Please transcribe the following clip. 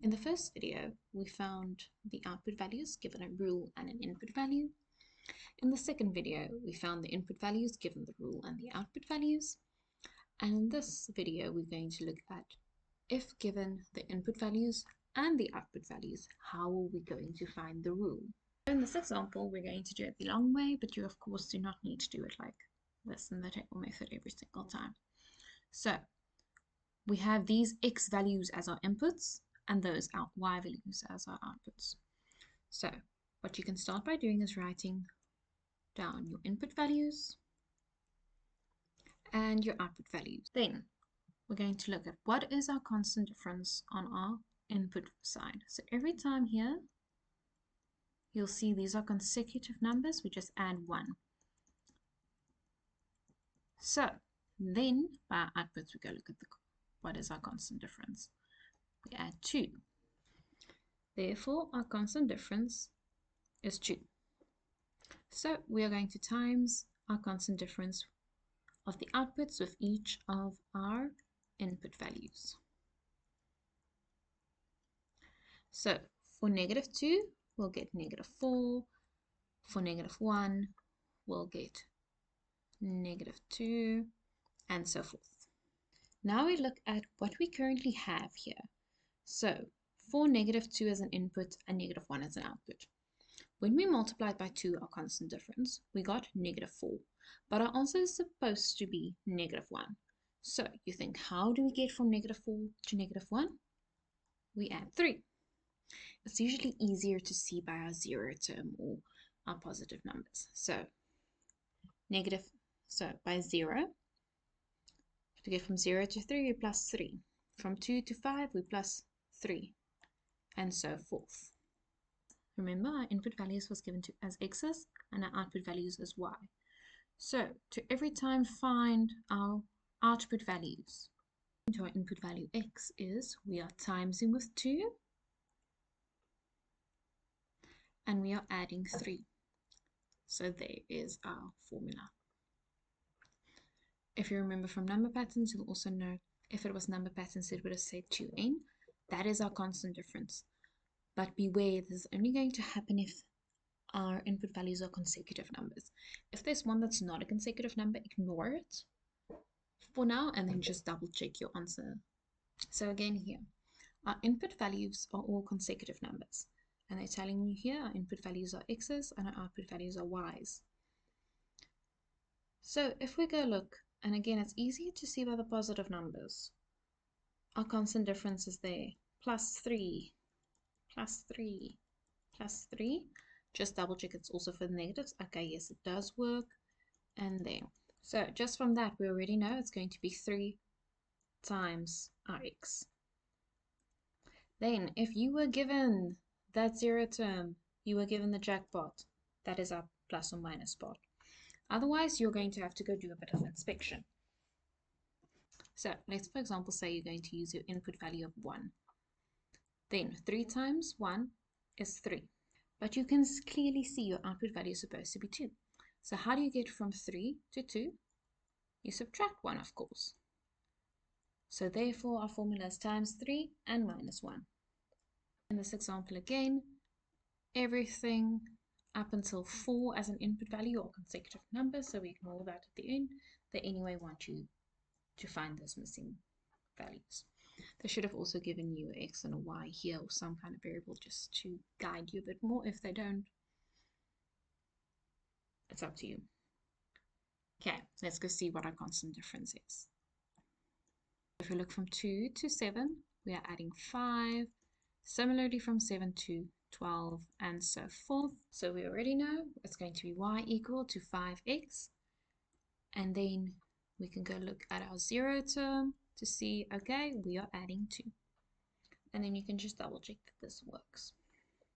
In the first video, we found the output values given a rule and an input value. In the second video, we found the input values given the rule and the output values. And in this video, we're going to look at if given the input values and the output values, how are we going to find the rule? In this example, we're going to do it the long way, but you of course do not need to do it like this in the table method every single time. So we have these x values as our inputs and those y values as our outputs. So what you can start by doing is writing down your input values and your output values. Then we're going to look at what is our constant difference on our input side. So every time here, you'll see these are consecutive numbers. We just add 1. So then by our outputs, we go look at what is our constant difference. We add 2. Therefore, our constant difference is 2. So we are going to times our constant difference of the outputs with each of our input values. So for -2, we'll get -4. For -1, we'll get -2, and so forth. Now we look at what we currently have here. So for -2 as an input and -1 as an output. When we multiplied by 2 our constant difference, we got -4. But our answer is supposed to be -1. So you think, how do we get from -4 to -1? We add 3. It's usually easier to see by our zero term or our positive numbers. So by 0, to get from 0 to 3, we plus 3. From 2 to 5, we plus 3, and so forth. Remember, our input values was given to as x's and our output values as y. So to every time find our output values into our input value x is we are timesing with 2 and we are adding 3. So there is our formula. If you remember from number patterns, you'll also know if it was number patterns, it would have said 2n. That is our constant difference. But beware, this is only going to happen if our input values are consecutive numbers. If there's one that's not a consecutive number, ignore it for now and then just double check your answer. So again here, our input values are all consecutive numbers. And they're telling you here our input values are x's and our output values are y's. So if we go look, and again it's easier to see by the positive numbers, our constant difference is there, +3, +3, +3. Just double check it's also for the negatives. Okay, yes, it does work. And there. So just from that, we already know it's going to be 3 times our x. Then, if you were given that zero term, you were given the jackpot, that is our plus or minus part. Otherwise, you're going to have to go do a bit of inspection. So let's, for example, say you're going to use your input value of 1. Then 3 times 1 is 3. But you can clearly see your output value is supposed to be 2. So how do you get from 3 to 2? You subtract 1, of course. So therefore, our formula is times 3 and minus 1. In this example again, everything up until 4 as an input value are consecutive numbers, so we ignore that at the end. They anyway want you to find those missing values. They should have also given you an x and a y here or some kind of variable just to guide you a bit more. If they don't, it's up to you. Okay, let's go see what our constant difference is. If we look from 2 to 7, we are adding 5. Similarly from 7 to 12 and so forth. So we already know it's going to be y equal to 5x. And then we can go look at our zero term to see, okay, we are adding 2. And then you can just double check that this works.